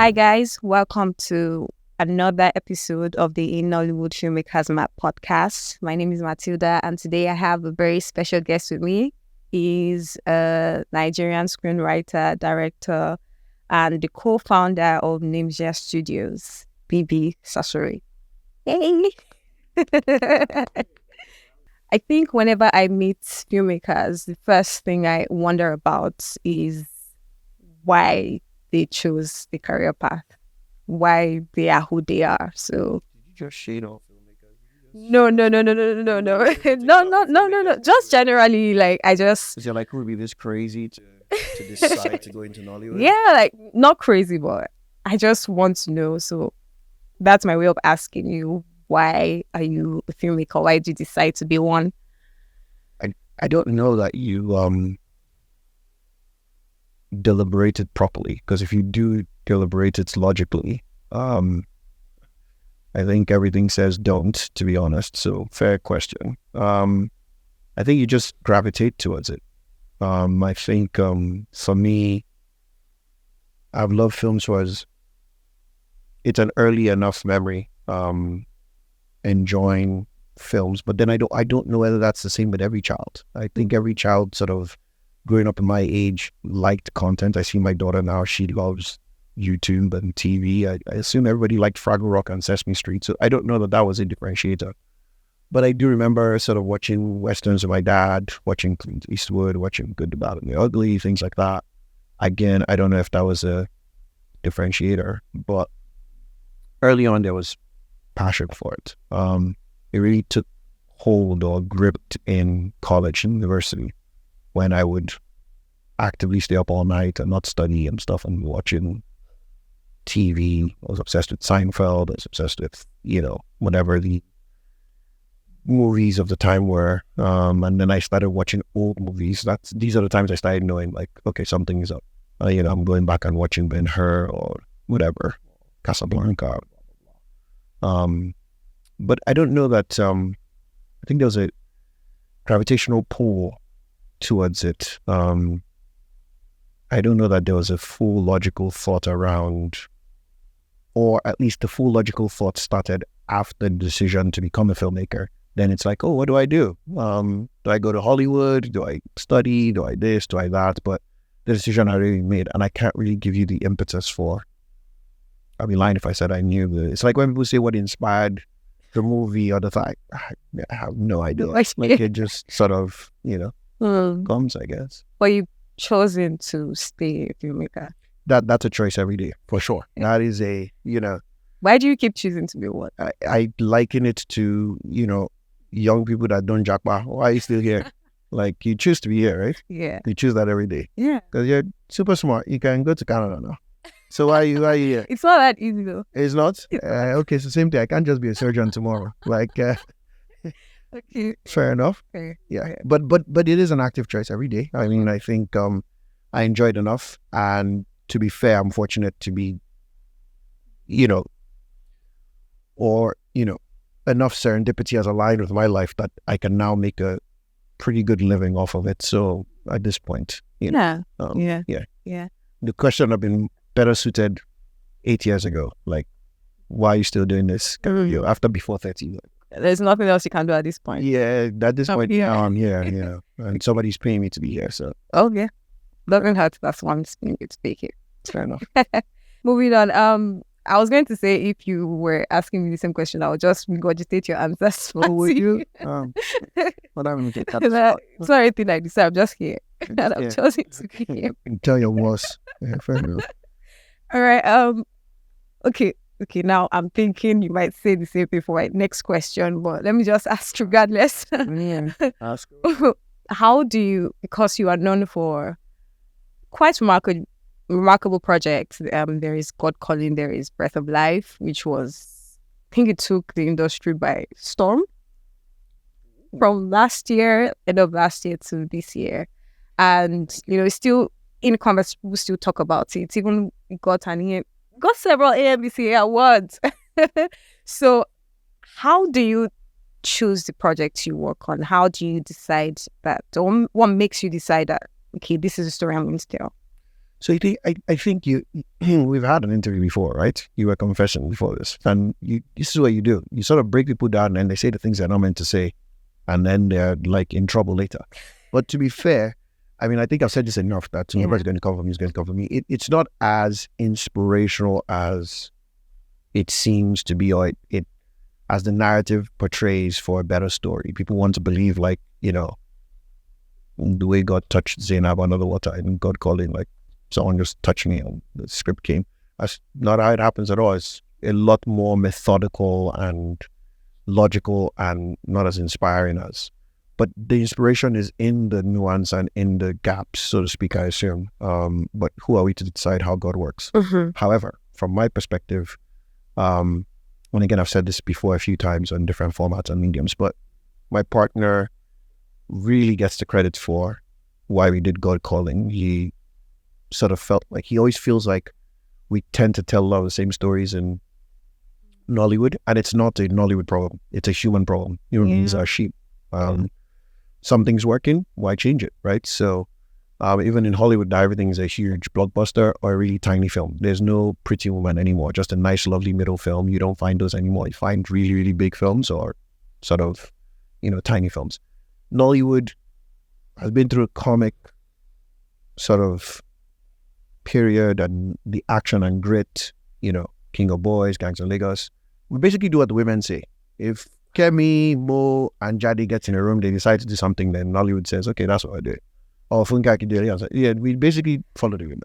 Hi guys, welcome to another episode of the Nollywood Filmmakers Mart Podcast. My name is Matilda and today I have a very special guest with me. He's a Nigerian screenwriter, director, and the co-founder of Nemsia Studios, BB Sasore. Hey! I think whenever I meet filmmakers, the first thing I wonder about is why they chose the career path, why they are who they are. So Did you just shade on filmmakers? no. Just generally, like I just Is it like, who would be this crazy to decide to go into Nollywood? yeah, like not crazy, but I just want to know. So that's my way of asking you, why are you a filmmaker? Why did you decide to be one? I don't know that you deliberated properly, because if you do deliberate it logically, I think everything says don't, to be honest. So fair question. I think you just gravitate towards it. I think for me, I've loved films it's an early enough memory, enjoying films, but then I don't know whether that's the same with every child. I think every child sort of growing up in my age liked content. I see my daughter now, she loves YouTube and TV. I assume everybody liked Fraggle Rock and Sesame Street, so I don't know that was a differentiator. But I do remember sort of watching Westerns with my dad, watching Clint Eastwood, watching Good, the Bad, and the Ugly, things like that. Again, I don't know if that was a differentiator, but early on there was passion for it. It really took hold or gripped in college and university, when I would actively stay up all night and not study and stuff and watching TV. I was obsessed with Seinfeld. I was obsessed with, whatever the movies of the time were. And then I started watching old movies. These are the times I started knowing, like, okay, something is up. I'm going back and watching Ben-Hur or whatever, Casablanca. But I don't know that, I think there was a gravitational pull towards it. I don't know that there was a full logical thought around, or at least the full logical thought started after the decision to become a filmmaker. Then it's like, oh, what do I do? Do I go to Hollywood? Do I study? Do I this? Do I that? But the decision I really made, and I can't really give you the impetus for. I'd be lying if I said I knew. It's like when people say what inspired the movie or the thing. I have no idea. Like it just sort of, comes, I guess. But you've chosen to stay a filmmaker. That's a choice every day, for sure. That is Why do you keep choosing to be one? I liken it to, young people that don't jackpot. Why are you still here? Like, you choose to be here, right? Yeah. You choose that every day. Yeah. Because you're super smart. You can go to Canada now. So why are you here? It's not that easy though. It's not? Okay, so same thing. I can't just be a surgeon tomorrow. Like, okay. Fair enough. Fair. Yeah. But it is an active choice every day. I mean, I think I enjoyed enough. And to be fair, I'm fortunate to be, enough serendipity has aligned with my life that I can now make a pretty good living off of it. So at this point, Yeah. The question have been better suited 8 years ago. Like, why are you still doing this? After before 30. There's nothing else you can do at this point. Yeah, at this point, now I'm here, and somebody's paying me to be here. So, oh yeah, doesn't hurt. That's one thing you speak it. Fair enough. Moving on. I was going to say, if you were asking me the same question, I would just regurgitate your answers. Oh, would you? Well, I'm it's not anything like this. I'm just here, and I'm choosing to be here. Tell your boss. Yeah, fair enough. All right. Okay. Now I'm thinking you might say the same thing for my next question, but let me just ask regardless. Ask. How do you, because you are known for quite remarkable projects. There is God Calling, there is Breath of Life, which was, I think it took the industry by storm from end of last year to this year. And, it's still in conversation, people still talk about it. Even got several AMBCA awards. So how do you choose the projects you work on? How do you decide that? What makes you decide that, okay, this is a story I'm going to tell? So I think we've had an interview before, right? You were confessing before this, and this is what you do. You sort of break people down, and they say the things they're not meant to say, and then they're like in trouble later. But to be fair, I mean, I think I've said this enough that whoever's going to come for me is going to come for me. It's not as inspirational as it seems to be, or it as the narrative portrays for a better story. People want to believe, like, the way God touched Zainab under the water, and God calling, like, someone just touched me and the script came. That's not how it happens at all. It's a lot more methodical and logical and not as inspiring as. But the inspiration is in the nuance and in the gaps, so to speak, I assume. But who are we to decide how God works? However, from my perspective, and again, I've said this before a few times on different formats and mediums, but my partner really gets the credit for why we did God Calling. He sort of felt like, he always feels like we tend to tell a lot of the same stories in Nollywood, and it's not a Nollywood problem. It's a human problem. Human beings are sheep. Something's working, why change it, right? So even in Hollywood now, everything's a huge blockbuster or a really tiny film. There's no Pretty Woman anymore, just a nice, lovely middle film. You don't find those anymore. You find really, really big films or sort of, tiny films. Nollywood has been through a comic sort of period, and the action and grit, King of Boys, Gangs of Lagos. We basically do what the women say. If Kemi, Mo, and Jadi gets in a room, they decide to do something, then Nollywood says, okay, that's what I do. Or Funka can do it. Yeah, we basically follow the women.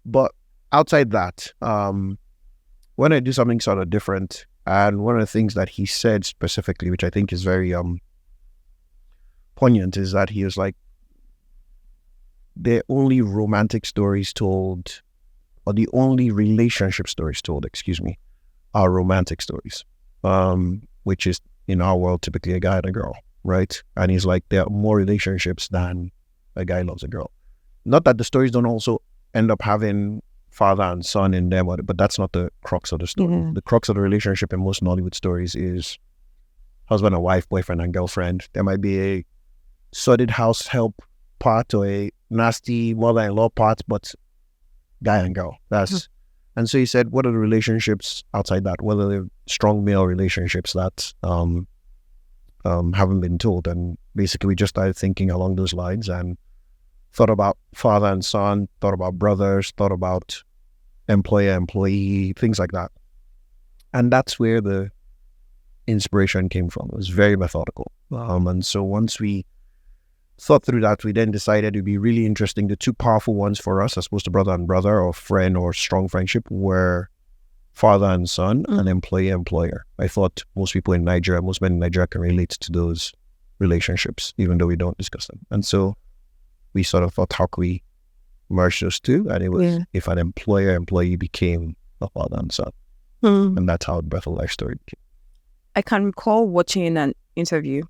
But outside that, when I do something sort of different, and one of the things that he said specifically, which I think is very poignant, is that he was like, the only romantic stories told, or the only relationship stories told, are romantic stories, which is in our world typically a guy and a girl, right? And he's like, there are more relationships than a guy loves a girl. Not that the stories don't also end up having father and son in them, but that's not the crux of the story. The crux of the relationship in most Nollywood stories is husband and wife, boyfriend and girlfriend. There might be a sordid house help part or a nasty mother-in-law part, but guy and girl. And so he said, what are the relationships outside that? What are the strong male relationships that haven't been told? And basically we just started thinking along those lines and thought about father and son, thought about brothers, thought about employer, employee, things like that. And that's where the inspiration came from. It was very methodical. And so once we thought through that, we then decided it would be really interesting. The two powerful ones for us, as opposed to brother and brother or friend or strong friendship, were father and son and employer, employer. I thought most people in Nigeria, most men in Nigeria can relate to those relationships, even though we don't discuss them. And so we sort of thought, how could we merge those two? And it was if an employer, employee became a father and son. And that's how the Breath of Life story became. I can recall watching an interview.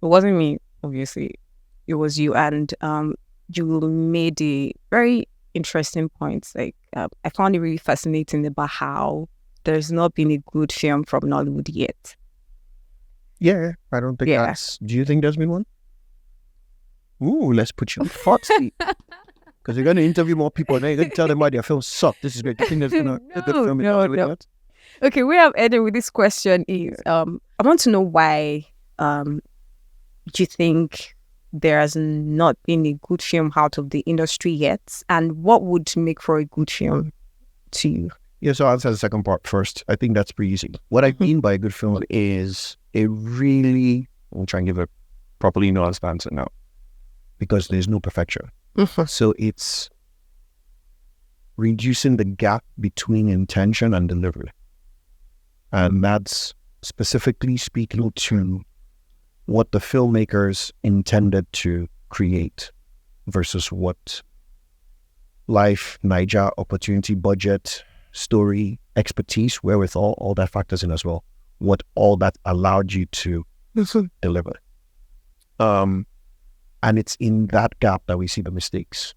It wasn't me, obviously. It was you, and you made a very interesting points. Like I found it really fascinating about how there's not been a good film from Nollywood yet. Yeah, I don't think that's... Do you think there's been one? Ooh, let's put you on the hot seat. Because you're going to interview more people and then you're going to tell them why their films suck. This is great. Do you think there's been a good film in Nollywood yet? Okay, where I'm ending with this question is, I want to know why do you think there has not been a good film out of the industry yet, and what would make for a good film to you? Yeah, so I'll answer the second part first. I think that's pretty easy. What I mean by a good film is a really... I'll try and give a properly nuanced answer now, because there's no perfection. So it's reducing the gap between intention and delivery. And that's specifically speaking to what the filmmakers intended to create versus what life, Niger, opportunity, budget, story, expertise, wherewithal, all that factors in as well. What all that allowed you to deliver. And it's in that gap that we see the mistakes.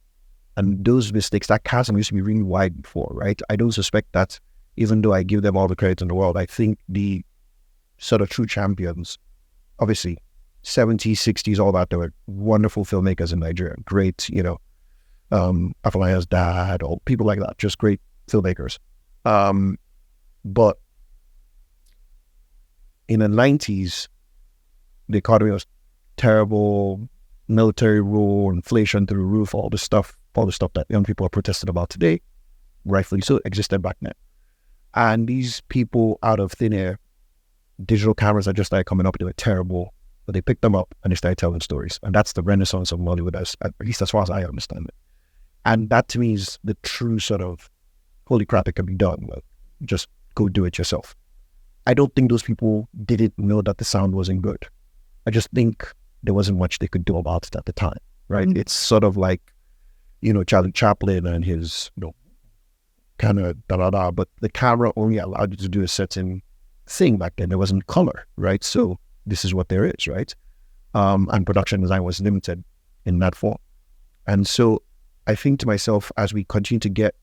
And those mistakes, that chasm used to be really wide before, right? I don't suspect that, even though I give them all the credit in the world, I think the sort of true champions, obviously, 70s, 60s, all that, there were wonderful filmmakers in Nigeria. Great, Afolayan's dad, or people like that, just great filmmakers. But in the 90s, the economy was terrible, military rule, inflation through the roof, all the stuff that young people are protesting about today, rightfully so, existed back then. And these people out of thin air, digital cameras that just started coming up, they were terrible, but they picked them up and they started telling stories. And that's the renaissance of Nollywood, at least as far as I understand it. And that to me is the true sort of, holy crap, it can be done. Well, just go do it yourself. I don't think those people didn't know that the sound wasn't good. I just think there wasn't much they could do about it at the time, right? Mm-hmm. It's sort of like, Charlie Chaplin and his, kind of da-da-da, but the camera only allowed you to do a certain thing back then. There wasn't color, right? So this is what there is, right? And production design was limited in that form. And so I think to myself, as we continue to get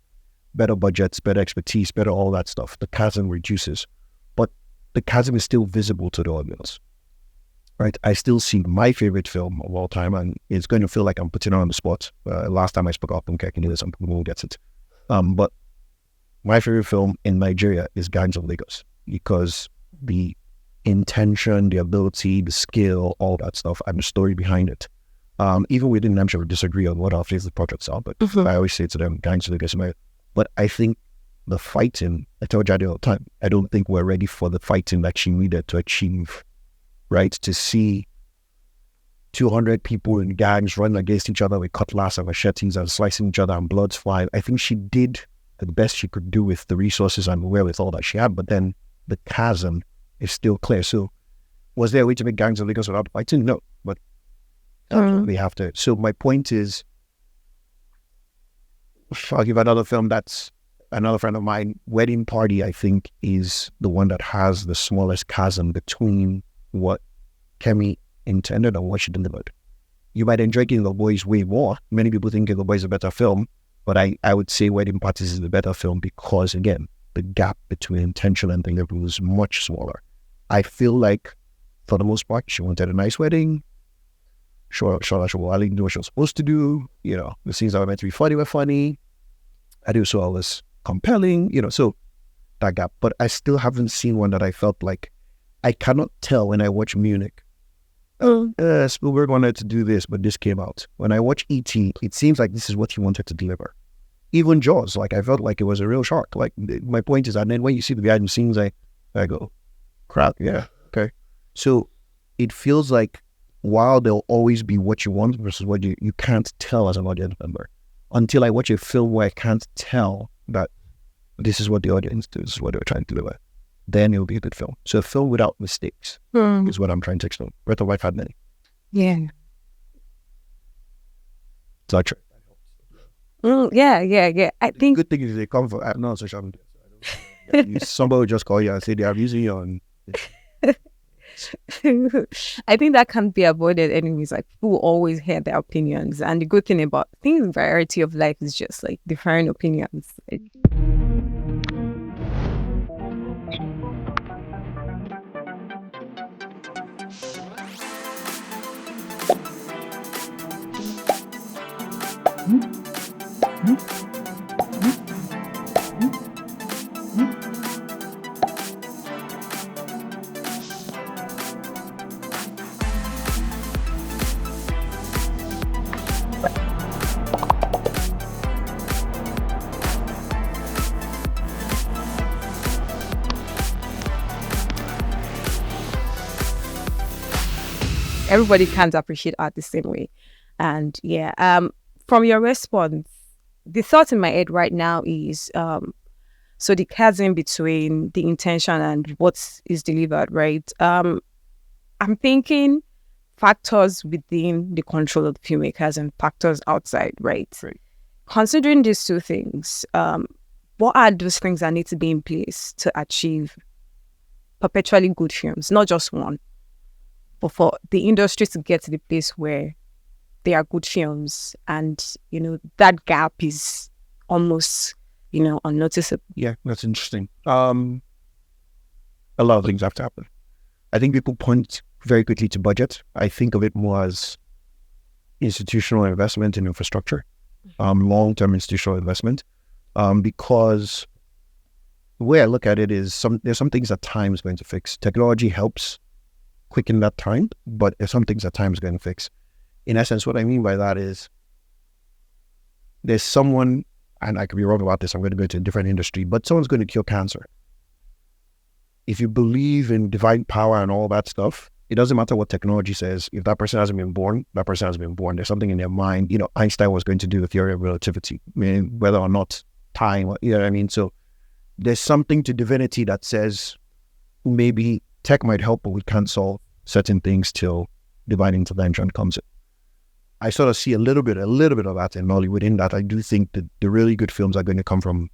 better budgets, better expertise, better all that stuff, the chasm reduces. But the chasm is still visible to the audience, right? I still see my favorite film of all time, and it's going to feel like I'm putting it on the spot. Last time I spoke about Filmmaking, some people won't get it. But my favorite film in Nigeria is Gangs of Lagos, because the intention, the ability, the skill, all that stuff, and the story behind it. Even within Nemsia, we disagree on what our favorite projects are, but I always say to them, Gangs of Lagos. But I think the fighting, I tell Jade all the time, I don't think we're ready for the fighting that she needed to achieve, right? To see 200 people in gangs running against each other with cutlass and machetes and slicing each other and blood's flying. I think she did the best she could do with the resources and wherewithal that she had, but then the chasm is still clear. So was there a way to make Gangs of Lagos without fighting? No, but we have to. So my point is, I'll give another film that's another friend of mine, Wedding Party, I think, is the one that has the smallest chasm between what Kemi intended and what she delivered. You might enjoy King of the Boys way more. Many people think King of the Boys is a better film, but I would say Wedding Party is the better film because, again, the gap between intention and delivery was much smaller. I feel like, for the most part, she wanted a nice wedding. Shola Shawali knew what she was supposed to do. The scenes that were meant to be funny were funny. Adeosuwa was compelling, so that gap. But I still haven't seen one that I felt like I cannot tell when I watch Munich. Spielberg wanted to do this, but this came out. When I watch E.T., it seems like this is what he wanted to deliver. Even Jaws, I felt like it was a real shark. My point is that then when you see the behind the scenes, I go, crap, yeah, okay. So it feels like while there'll always be what you want versus what you can't tell as an audience member, until I watch a film where I can't tell that this is what the audience does, this is what they're trying to deliver, then it'll be a good film. So a film without mistakes is what I'm trying to explain. Breath of Life had many. Yeah. So I try. Yeah. I think good thing is they come for not social media. Somebody will just call you and say they are using you on. I think that can't be avoided anyways. People always hear their opinions, and the good thing about the variety of life is just different opinions. Everybody can't appreciate art the same way. And from your response, the thought in my head right now is so the chasm between the intention and what is delivered, right? I'm thinking factors within the control of the filmmakers and factors outside, right? Considering these two things, what are those things that need to be in place to achieve perpetually good films, not just one, but for the industry to get to the place where they are good films, and that gap is almost unnoticeable. Yeah, that's interesting. A lot of things have to happen. I think people point very quickly to budget. I think of it more as institutional investment in infrastructure. long-term institutional investment, because the way I look at it is there's some things that time is going to fix. Technology helps quicken that time, but there's some things that time is going to fix. In essence, what I mean by that is there's someone, and I could be wrong about this, I'm going to go to a different industry, but someone's going to cure cancer. If you believe in divine power and all that stuff, it doesn't matter what technology says. If that person hasn't been born, that person has been born. There's something in their mind. You know, Einstein was going to do the theory of relativity, I mean, whether or not time, you know what I mean? So there's something to divinity that says maybe tech might help, but we can't solve certain things till divine intervention comes in. I sort of see a little bit of that in Nollywood, in that I do think that the really good films are going to come from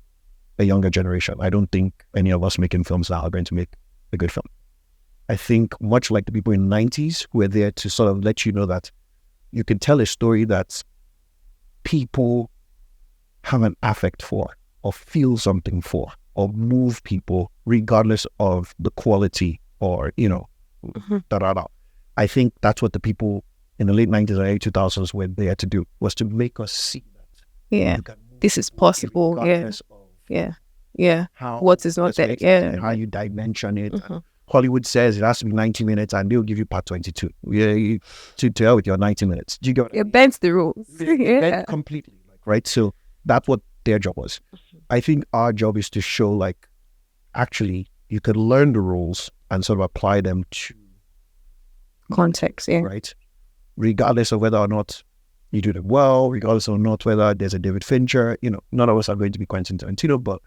a younger generation. I don't think any of us making films now are going to make a good film. I think much like the people in the 90s who were there to sort of let you know that you can tell a story that people have an affect for, or feel something for, or move people regardless of the quality, or, you know, I think that's what the people in the late 90s and early 2000s were there to do, was to make us see that. Yeah, this is possible. What is not there. Yeah. How you dimension it. Hollywood says it has to be 90 minutes and they'll give you part 22. Yeah, to tell with your 90 minutes. Do you get what I mean? It bends the rules. Bent completely. Right? So that's what their job was. I think our job is to show, like, actually, you could learn the rules and sort of apply them to context, yeah. Right? Regardless of whether or not you do them well, regardless of not whether there's a David Fincher, you know, none of us are going to be Quentin Tarantino, but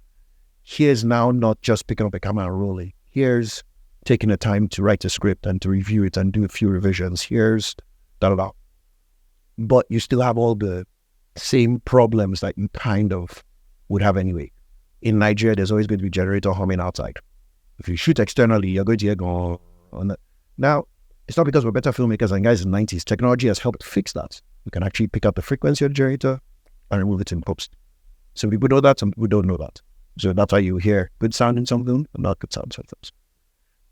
here's now not just picking up a camera and rolling. Here's taking the time to write a script and to review it and do a few revisions. Here's da-da-da. But you still have all the same problems that you kind of would have anyway. In Nigeria, there's always going to be generator humming outside. If you shoot externally, you're going to hear going on that. Now, it's not because we're better filmmakers than guys in the 90s. Technology has helped fix that. We can actually pick up the frequency of the generator and remove it in post. Some people know that, some people don't know that. So that's why you hear good sound in some films and not good sound in some films.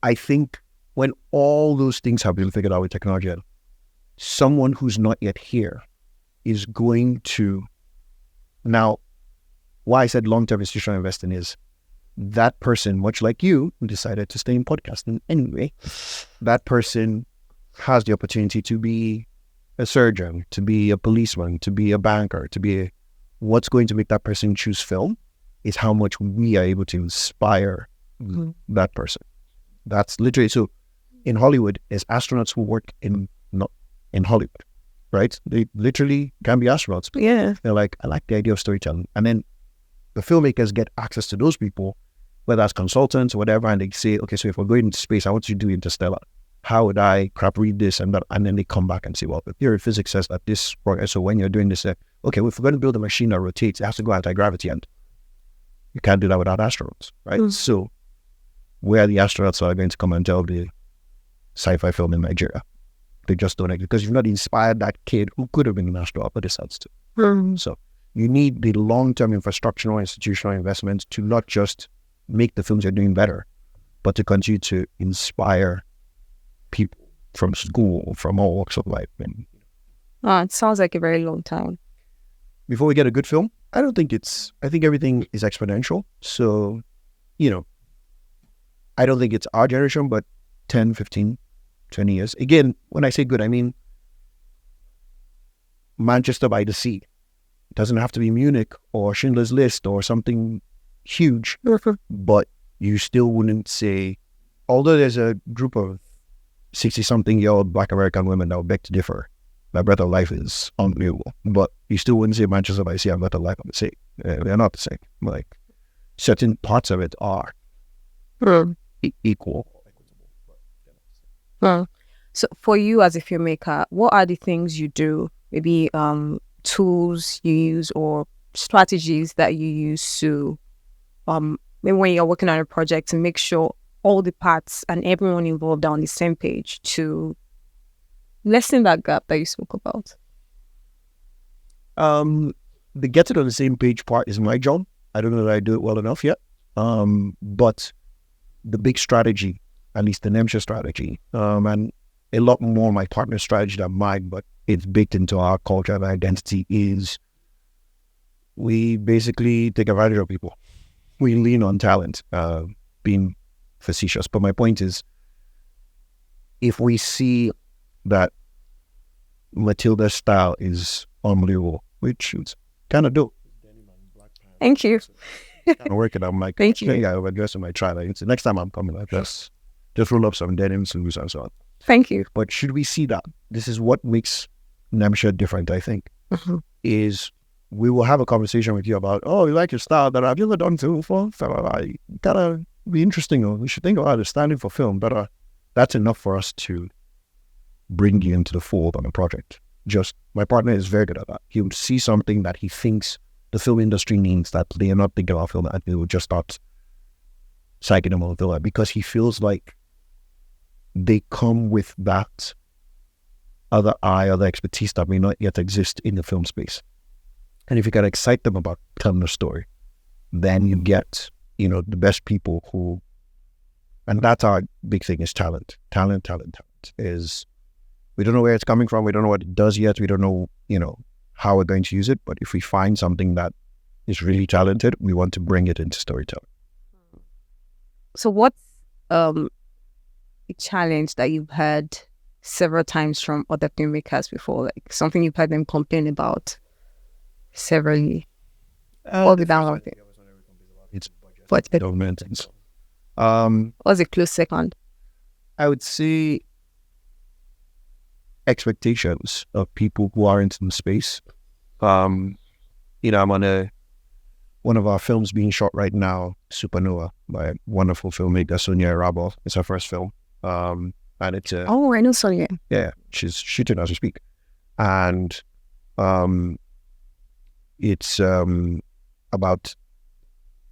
I think when all those things have been figured out with technology, someone who's not yet here is going to... Now, why I said long-term institutional investing is that person, much like you, who decided to stay in podcasting anyway, that person has the opportunity to be a surgeon, to be a policeman, to be a banker, to be what's going to make that person choose film is how much we are able to inspire that person. That's literally, so in Hollywood, there's astronauts who work in Hollywood, right? They literally can be astronauts. Yeah. They're like, I like the idea of storytelling. And then the filmmakers get access to those people, whether as consultants or whatever, and they say, okay, so if we're going into space, I want you to do Interstellar. How would I read this and that? And then they come back and say, well, the theory of physics says that this, so when you're doing this, okay, if we're going to build a machine that rotates, it has to go anti-gravity, and you can't do that without astronauts, right? So where the astronauts are going to come and tell the sci-fi film in Nigeria, they just don't exist, because you've not inspired that kid who could have been an astronaut but decides to. So you need the long-term infrastructural institutional investment to not just make the films you're doing better, but to continue to inspire people from school, from all walks of life. And it sounds like a very long time. Before we get a good film, I think everything is exponential. So, you know, I don't think it's our generation, but 10, 15, 20 years. Again, when I say good, I mean Manchester by the Sea. It doesn't have to be Munich or Schindler's List or something huge, but you still wouldn't say, although there's a group of 60-something-year-old Black American women that would beg to differ, my Breath of Life is unbelievable, but you still wouldn't say Manchester by the Sea and Breath of Life are the same. They're not the same. Like, certain parts of it are equal. So for you as a filmmaker, what are the things you do? Maybe tools you use or strategies that you use to maybe when you're working on a project to make sure all the parts and everyone involved are on the same page to lessen that gap that you spoke about? The get it on the same page part is my job. I don't know that I do it well enough yet. But the big strategy, at least the Nemsia strategy, and a lot more my partner's strategy than mine, but it's baked into our culture and identity, is we basically take advantage of people. We lean on talent, being facetious. But my point is, if we see that Matilda's style is unbelievable, which is kind of dope. Thank you. Kind of working. I'm like, Thank you. Yeah, I'm dressing my try. Like, next time I'm coming, like just roll up some denim suits and so on. Thank you. But should we see that? This is what makes Nemsia different, I think, is we will have a conversation with you about, oh, you like your style, that have you ever done film before? Gotta be interesting, or we should think about it standing for film. But that's enough for us to bring you into the fold on a project. Just, my partner is very good at that. He would see something that he thinks the film industry needs that they are not thinking about film, and they will just start psyching them out of because he feels like they come with that other eye, other expertise that may not yet exist in the film space. And if you can excite them about telling a story, then you get, the best people who, and that's our big thing, is talent. Talent is, we don't know where it's coming from. We don't know what it does yet. We don't know, how we're going to use it. But if we find something that is really talented, we want to bring it into storytelling. So what's a challenge that you've heard several times from other filmmakers before? Like something you've heard them complain about severally? All the down thing. It's What's maintenance. What's a close second? I would say expectations of people who are into the space. I'm on one of our films being shot right now, Supernova, by a wonderful filmmaker, Sonia Arabo. It's her first film. And it's I know Sonia. Yeah, she's shooting as we speak. And it's about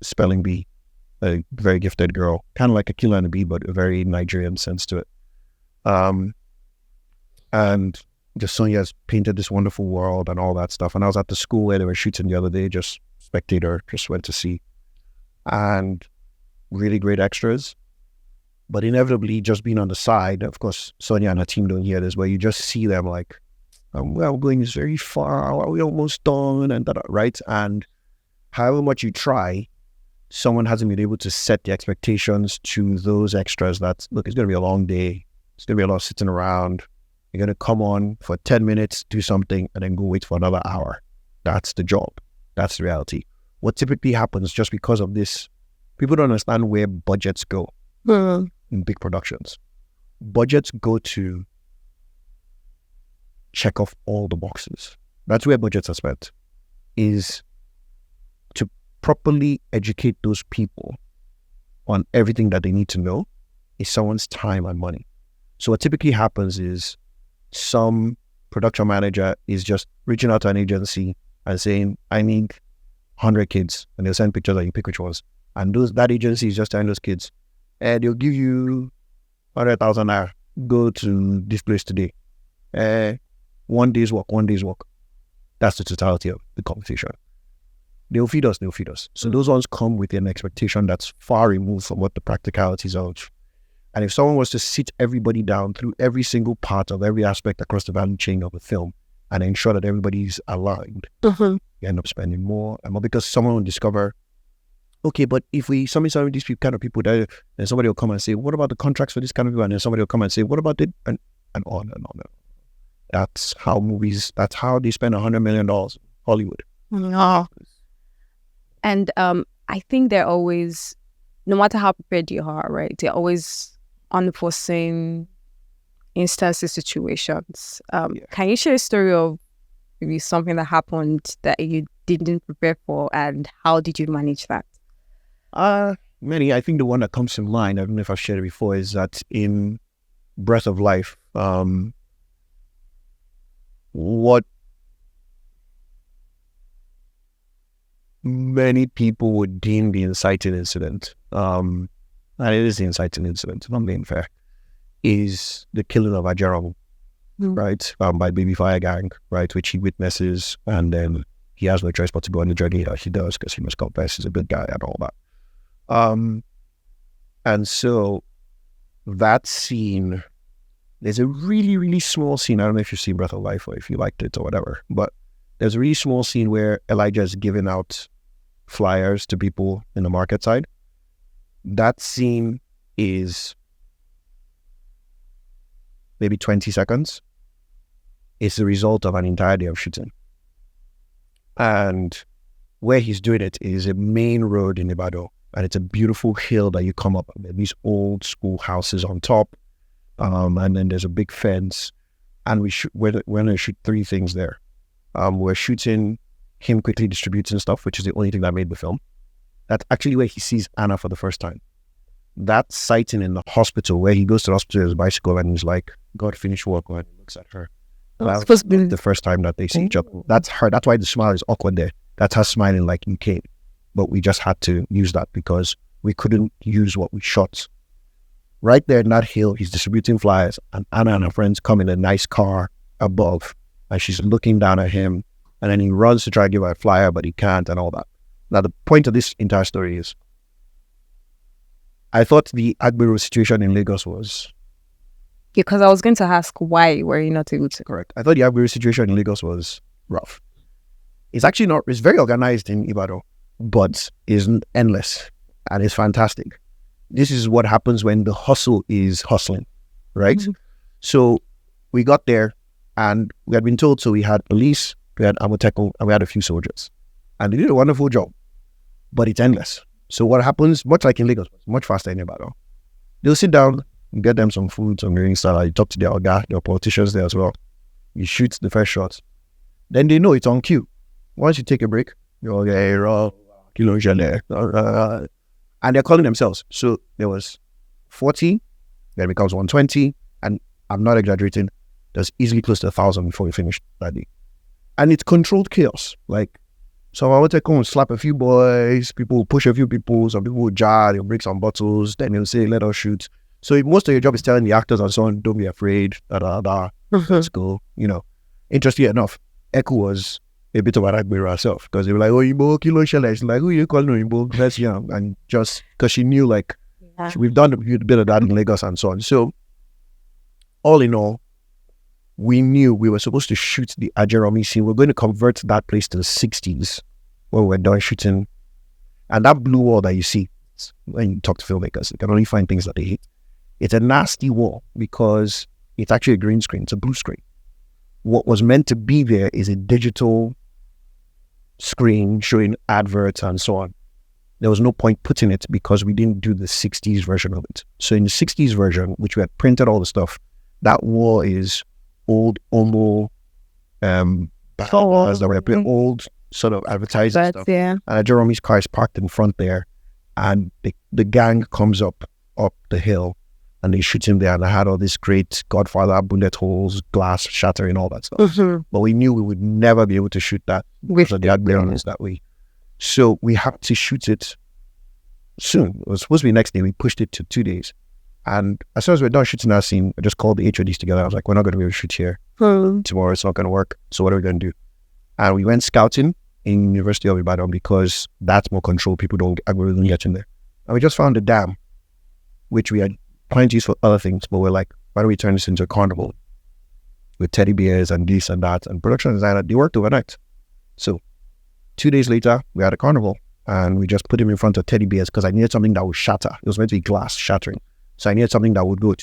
spelling bee, a very gifted girl, kind of like Akila and the Bee, but a very Nigerian sense to it. And just Sonia's painted this wonderful world and all that stuff. And I was at the school where they were shooting the other day, just spectator, just went to see. And really great extras. But inevitably, just being on the side, of course, Sonia and her team don't hear this, where you just see them like, we're going very far, are we almost done? And that, right? And however much you try, someone hasn't been able to set the expectations to those extras that, look, it's going to be a long day. It's going to be a lot of sitting around. You're going to come on for 10 minutes, do something, and then go wait for another hour. That's the job. That's the reality. What typically happens just because of this, people don't understand where budgets go in big productions. Budgets go to check off all the boxes. That's where budgets are spent, is to properly educate those people on everything that they need to know is someone's time and money. So what typically happens is some production manager is just reaching out to an agency and saying, I need 100 kids, and they'll send pictures and you pick which ones. And that agency is just telling those kids, and they'll give you 100,000 naira, go to this place today. 1 day's work. That's the totality of the conversation. They'll feed us. So those ones come with an expectation that's far removed from what the practicalities are. And if someone was to sit everybody down through every single part of every aspect across the value chain of a film and ensure that everybody's aligned, you end up spending more and more, because someone will discover, okay, but if we submit some of these kind of people, then somebody will come and say, what about the contracts for this kind of people? And then somebody will come and say, what about it? And on and on. That's how they spend $100 million in Hollywood. Oh. And I think they're always, no matter how prepared you are, right, they're always unforeseen instances, situations. Can you share a story of maybe something that happened that you didn't prepare for, and how did you manage that? Many. I think the one that comes to mind, I don't know if I've shared it before, is that in Breath of Life, what many people would deem the inciting incident, and it is the inciting incident, if I'm being fair, is the killing of Ajaram, right, by Baby Fire Gang, right, which he witnesses, and then he has no choice but to go on the journey that he does because he must confess he's a good guy and all that. And so that scene, there's a really, really small scene. I don't know if you've seen Breath of Life or if you liked it or whatever, but there's a really small scene where Elijah is giving out flyers to people in the market side. That scene is maybe 20 seconds. It's the result of an entire day of shooting. And where he's doing it is a main road in Ibadan. And it's a beautiful hill that you come up. These old school houses on top. And then there's a big fence. And we're going to shoot 3 things there. We're shooting him quickly distributing stuff, which is the only thing that made the film. That's actually where he sees Anna for the first time. That sighting in the hospital, where he goes to the hospital with his bicycle and he's like, God, finish work, when he looks at her. That's supposed to be the first time that they see each other. That's her. That's why the smile is awkward there. That's her smiling like you came. But we just had to use that because we couldn't use what we shot. Right there in that hill, he's distributing flyers, and Anna and her friends come in a nice car above, and she's looking down at him, and then he runs to try to give her a flyer, but he can't, and all that. Now, the point of this entire story is, I thought the Agbero situation in Lagos was... Because I was going to ask, why were you not able to? Correct. I thought the Agbero situation in Lagos was rough. It's actually not... It's very organized in Ibadan, but isn't endless, and it's fantastic. This is what happens when the hustle is hustling, right? Mm-hmm. So we got there and we had been told, so we had police, we had Amotekun, and we had a few soldiers. And they did a wonderful job, but it's endless. So what happens, much like in Lagos, much faster in Ibadan, they'll sit down, you get them some food, some green salad, you talk to their oga, there are politicians there as well. You shoot the first shot. Then they know it's on cue. Once you take a break, you're and they're calling themselves. So there was 40, then it becomes 120, and I'm not exaggerating, there's easily close to 1,000 before we finished that day. And it's controlled chaos. Like, so I would take home, slap a few boys, people will push a few people, some people will jar, they'll break some bottles, then they'll say, let us shoot. So most of your job is telling the actors and so on, don't be afraid, let's go. You know, interestingly enough, Echo was a bit of an Agbero herself, because they were like, oh, Igbo, Kilo Shele. She's like, who you calling Igbo? That's young. And just because she knew, like, we've done a bit of that in Lagos and so on. So, all in all, we knew we were supposed to shoot the Ajeromi scene. We're going to convert that place to the 60s when we're done shooting. And that blue wall that you see, when you talk to filmmakers, you can only find things that they hate. It's a nasty wall because it's actually a green screen. It's a blue screen. What was meant to be there is a digital screen showing adverts and so on. There was no point putting it because we didn't do the 60s version of it. So in the 60s version, which we had printed all the stuff, that wall is old Omo as old sort of advertising stuff. Yeah. And Jerome's car is parked in front there, and the gang comes up the hill and they shoot him there, and I had all this great Godfather bullet holes, glass shattering, all that stuff. Mm-hmm. But we knew we would never be able to shoot that with the Agbero that way. So we had to shoot it soon. It was supposed to be next day. We pushed it to 2 days. And as soon as we're done shooting that scene, I just called the HODs together. I was like, we're not going to be able to shoot here. Tomorrow it's not going to work. So what are we going to do? And we went scouting in University of Ibadan because that's more control. People don't get in there. And we just found a dam, which we had planned to use for other things, but we're like, why don't we turn this into a carnival with teddy bears and this and that? And production designer, they worked overnight. So 2 days later, we had a carnival, and we just put him in front of teddy bears because I needed something that would shatter. It was meant to be glass shattering. So I needed something that would go,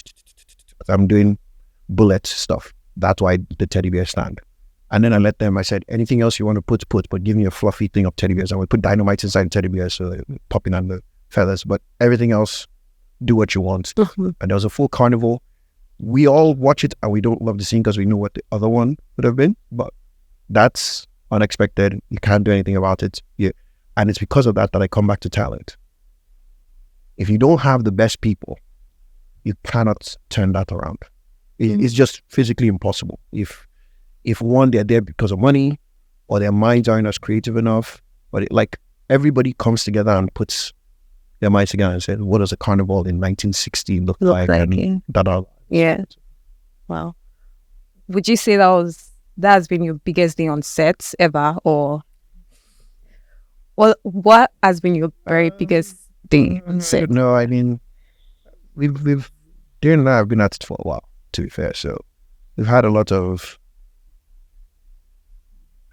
I'm doing bullet stuff. That's why the teddy bear stand. And then I let them, I said, anything else you want to put, but give me a fluffy thing of teddy bears. I would put dynamite inside the teddy bears so they're popping on the feathers, but everything else, do what you want. And there was a full carnival. We all watch it and we don't love the scene because we know what the other one would have been, but that's unexpected. You can't do anything about it. Yeah. And it's because of that I come back to talent. If you don't have the best people, you cannot turn that around. It's just physically impossible. If one, they're there because of money, or their minds aren't as creative enough, but everybody comes together and puts their minds together and said, what does a carnival in 1960 look like? And yeah. Wow. Would you say that has been your biggest day on set ever, or what has been your very biggest day on set? No, I mean, we've Darren and I have been at it for a while, to be fair. So we've had a lot of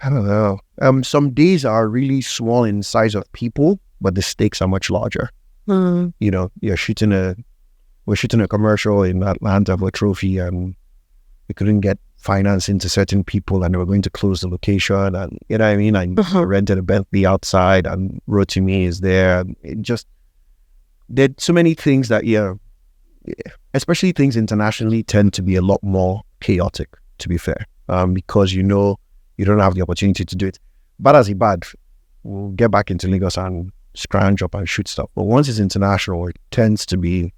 I don't know. Some days are really small in size of people, but the stakes are much larger. Mm. You know, we're shooting a commercial in Atlanta for a trophy, and we couldn't get financing to certain people, and they were going to close the location, and you know what I mean? I rented a Bentley outside, and Rotimi is there. It just, there are so many things that, especially things internationally tend to be a lot more chaotic, to be fair, because you know you don't have the opportunity to do it. Bad as it bad, we'll get back into Lagos and scrounge up and shoot stuff. But once it's international, it tends to be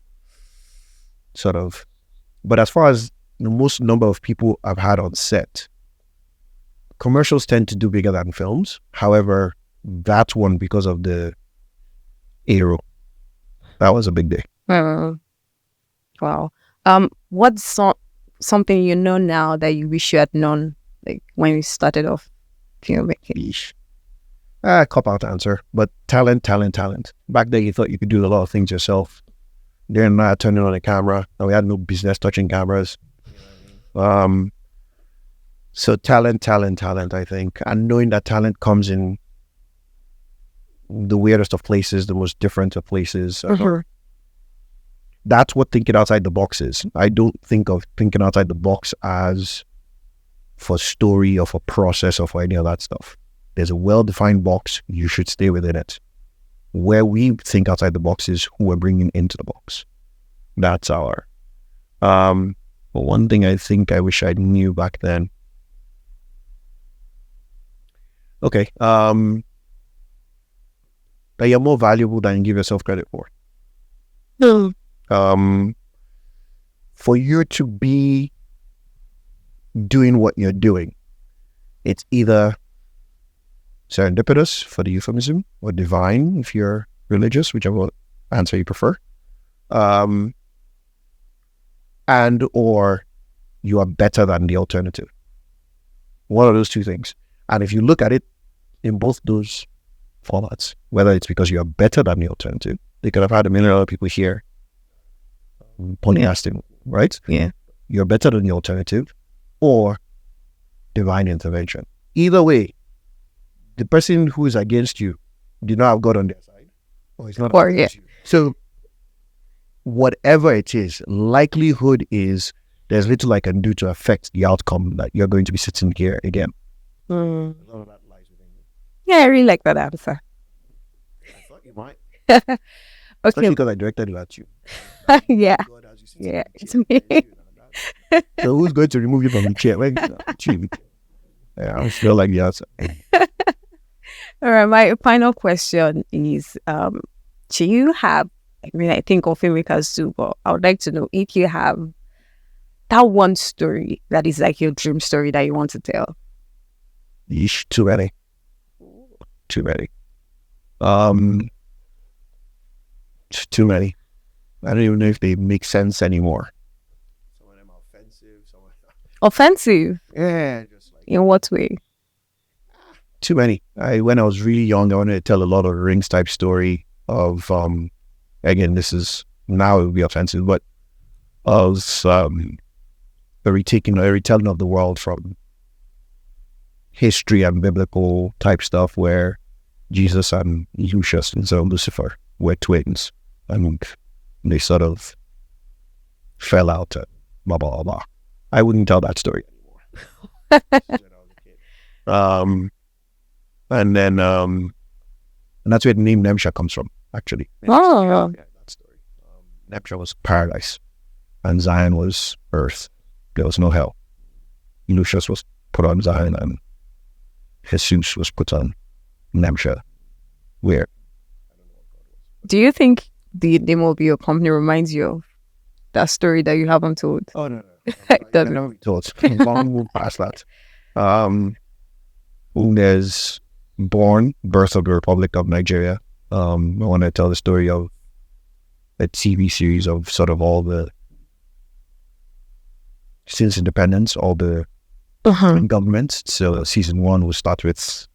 sort of, but as far as the most number of people I've had on set, commercials tend to do bigger than films. However, that one, because of the aero, that was a big day. Wow. What's something you know now that you wish you had known, like when you started off filmmaking? Cop out answer, but talent. Back then, you thought you could do a lot of things yourself. They're not turning on a camera, and we had no business touching cameras. So talent, I think, and knowing that talent comes in the weirdest of places, the most different of places. That's what thinking outside the box is. I don't think of thinking outside the box as for story or for process or for any of that stuff. There's a well-defined box. You should stay within it. Where we think outside the box is who we're bringing into the box. That's our... But one thing I think I wish I knew back then. Okay. That you're more valuable than you give yourself credit for. For you to be doing what you're doing, it's either serendipitous, for the euphemism, or divine if you're religious, whichever answer you prefer, and or you are better than the alternative. One of those two things. And if you look at it in both those formats, whether it's because you are better than the alternative, they could have had a million other people here podcasting, right? Yeah. You're better than the alternative, or divine intervention. Either way, the person who is against you did not have God on their side, or it's not against you. So whatever it is, likelihood is there's little I can do to affect the outcome that you're going to be sitting here again. A lot of that lies within you. Yeah, I really like that answer. I thought you might. Okay. Especially because I directed it at you. Yeah. God has you sitting Yeah, in the it's chair. me. So who's going to remove you from the chair? Yeah, I feel like the answer. All right, my final question is, do you have, I think all filmmakers do, but I would like to know if you have that one story that is like your dream story that you want to tell. Yeesh, too many. Too many. I don't even know if they make sense anymore. Some of them are offensive. Offensive? Yeah, just like... In what way? Too many. When I was really young, I wanted to tell a lot of Rings type story of, again, this is, now it would be offensive, but of a retelling of the world from history and biblical type stuff where Jesus and Lucius, instead of Lucifer, were twins, and they sort of fell out and blah, blah, blah. I wouldn't tell that story anymore. And then, and that's where the name Nemsia comes from, actually. Oh, yeah, that story. Nemsia was paradise, and Zion was earth. There was no hell. Lucius was put on Zion, and Jesus was put on Nemsia. Where? Do you think the name of your company reminds you of that story that you haven't told? Oh, no. It doesn't. Never be told. Long move past that. There's Birth of the Republic of Nigeria. I want to tell the story of a TV series of sort of all the, since independence, all the governments. So season 1 will start with,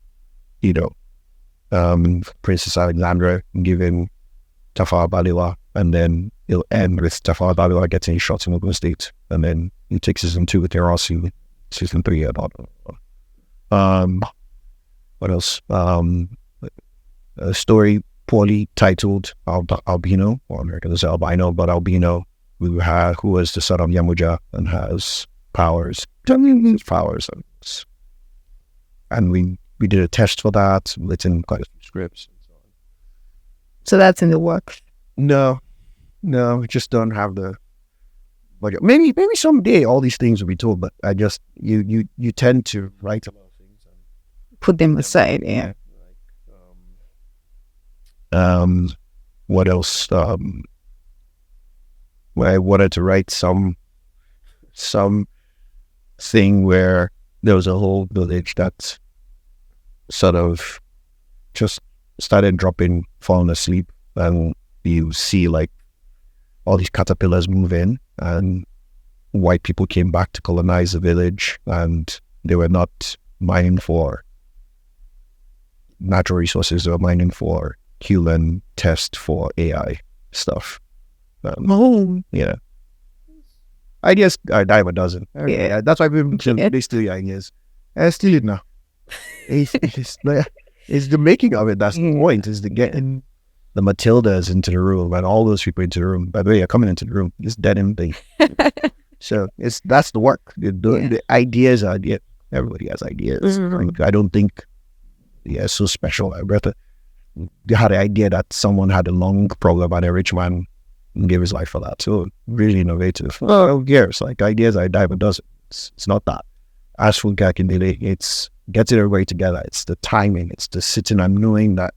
Princess Alexandra giving Tafawa Balewa, and then it'll end with Tafawa Balewa getting shot in Ogun State, and then it takes season 2 with Hiroshi, season 3 and all. What else? A story poorly titled Albino, or Americans say albino, but Albino, who was the son of Yamuja and has powers, powers, and we did a test for that. It's in quite a few scripts. So that's in the works. No, we just don't have the budget. Maybe someday all these things will be told, but I just you tend to write a lot of things and put them aside. Yeah. What else? Where I wanted to write some thing where there was a whole village that sort of just started falling asleep, and you see like all these caterpillars move in, and white people came back to colonize the village, and they were not mining for natural resources, they were mining for human test for AI stuff. Yeah. Ideas are dime a dozen. Yeah. That's why people they steal your ideas. I steal it now. It's the making of it. That's the point. Is the getting the Matildas into the room and all those people into the room. By the way, you're coming into the room. It's dead end thing. So that's the work. The ideas are everybody has ideas. Like, I don't think it's so special. They had the idea that someone had a lung problem and a rich man gave his life for that. So really innovative. Oh, yes, like ideas are a dime a dozen. It's not that. As for Kakindele, it's getting everybody together. It's the timing. It's the sitting and knowing that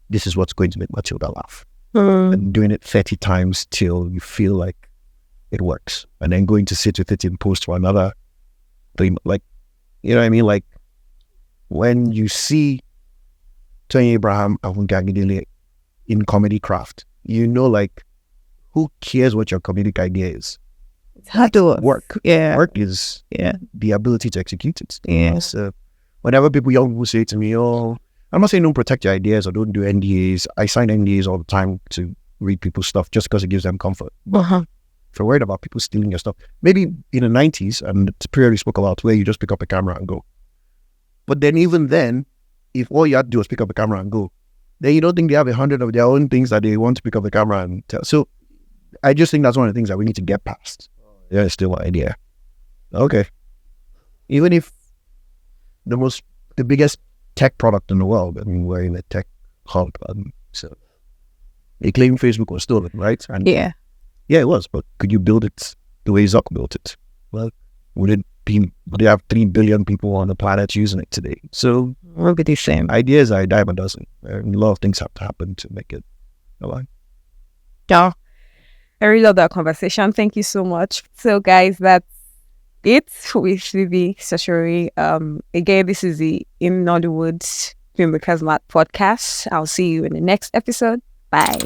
this is what's going to make Matilda laugh. And doing it 30 times till you feel like it works. And then going to sit with it in post for another 3 like, you know what I mean? Like when you see Tony Abraham and Kakindele in comedy craft, you know, like, who cares what your comedic idea is? It's hard to work. Yeah. Work is the ability to execute it. Yeah. So whenever young people say to me, oh, I'm not saying don't protect your ideas or don't do NDAs. I sign NDAs all the time to read people's stuff just because it gives them comfort. If you're worried about people stealing your stuff, maybe in the 90s, and it's a period we spoke about where you just pick up a camera and go. But then even then, if all you had to do was pick up a camera and go, then you don't think they have 100 of their own things that they want to pick up the camera and tell. So I just think that's one of the things that we need to get past. Yeah, it's still an idea. Okay. Even if the biggest tech product in the world, I mean, we're in a tech hub, so they claim Facebook was stolen, right? And yeah, it was, but could you build it the way Zuck built it? Well, would they have 3 billion people on the planet using it today? So we'll be the same. Ideas are a dime a dozen. A lot of things have to happen to make it alive. Yeah. I really love that conversation. Thank you so much. So guys, that's it with BB Sasore. Again, this is the In Nollywood Filmmakers Mart Podcast. I'll see you in the next episode. Bye.